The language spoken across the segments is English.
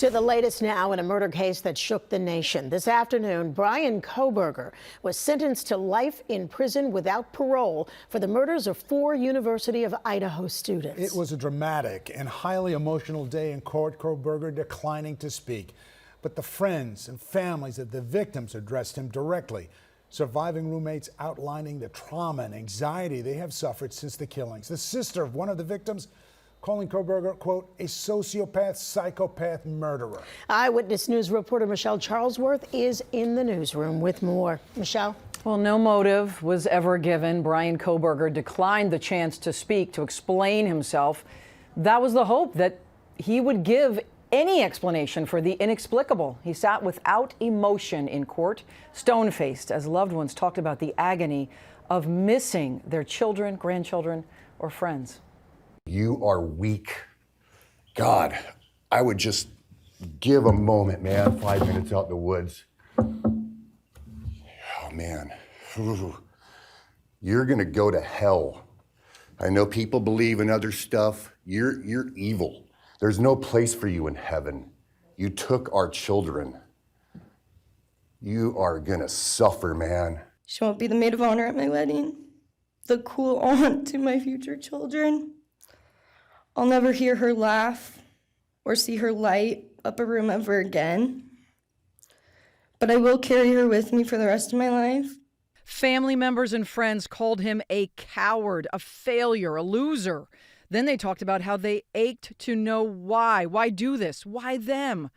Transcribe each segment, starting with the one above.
To the latest now in a murder case that shook the nation. This afternoon, Bryan Kohberger was sentenced to life in prison without parole for the murders of 4 University of Idaho students. It was a dramatic and highly emotional day in court, Kohberger declining to speak. But the friends and families of the victims addressed him directly. Surviving roommates outlining the trauma and anxiety they have suffered since the killings. The sister of one of the victims calling Kohberger, quote, a sociopath, psychopath murderer. Eyewitness News reporter Michelle Charlesworth is in the newsroom with more. Michelle? Well, no motive was ever given. Bryan Kohberger declined the chance to speak, to explain himself. That was the hope, that he would give any explanation for the inexplicable. He sat without emotion in court, stone-faced, as loved ones talked about the agony of missing their children, grandchildren, or friends. You are weak. God, I would just give a moment, man. 5 minutes out in the woods. Oh, man. Ooh. You're gonna go to hell. I know people believe in other stuff. You're evil. There's no place for you in heaven. You took our children. You are gonna suffer, man. She won't be the maid of honor at my wedding, the cool aunt to my future children. I'll never hear her laugh or see her light up a room ever again. But I will carry her with me for the rest of my life. Family members and friends called him a coward, a failure, a loser. Then they talked about how they ached to know why. Why do this? Why them?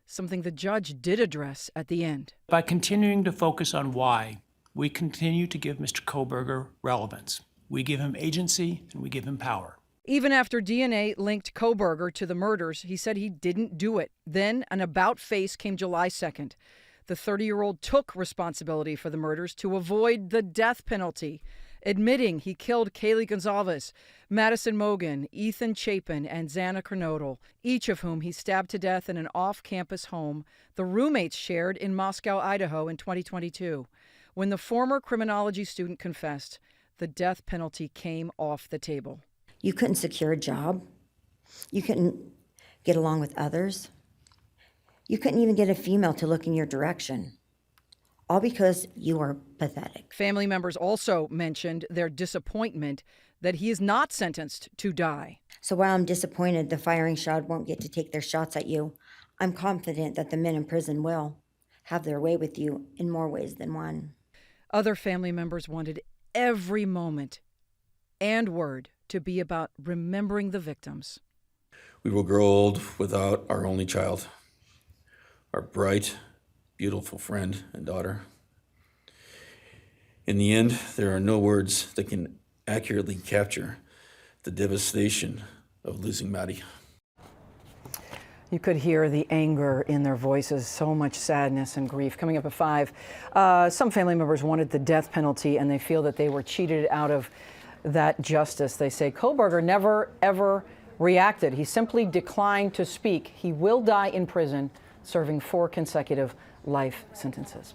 Something the judge did address at the end. By continuing to focus on why, we continue to give Mr. Kohberger relevance. We give him agency and we give him power. Even after DNA linked Kohberger to the murders, he said he didn't do it. Then an about face came July 2nd. The 30-year-old took responsibility for the murders to avoid the death penalty, admitting he killed Kaylee Gonzalez, Madison Mogan, Ethan Chapin, and Xana Kernodle, each of whom he stabbed to death in an off-campus home the roommates shared in Moscow, Idaho in 2022. When the former criminology student confessed, the death penalty came off the table. You couldn't secure a job. You couldn't get along with others. You couldn't even get a female to look in your direction. All because you are pathetic. Family members also mentioned their disappointment that he is not sentenced to die. So while I'm disappointed the firing squad won't get to take their shots at you, I'm confident that the men in prison will have their way with you in more ways than one. Other family members wanted every moment and word to be about remembering the victims. We will grow old without our only child, our bright, beautiful friend and daughter. In the end, there are no words that can accurately capture the devastation of losing Maddie. You could hear the anger in their voices, so much sadness and grief. Coming up at 5, some family members wanted the death penalty, and they feel that they were cheated out of that justice. They say Kohberger never, ever reacted. He simply declined to speak. He will die in prison, serving 4 consecutive life sentences.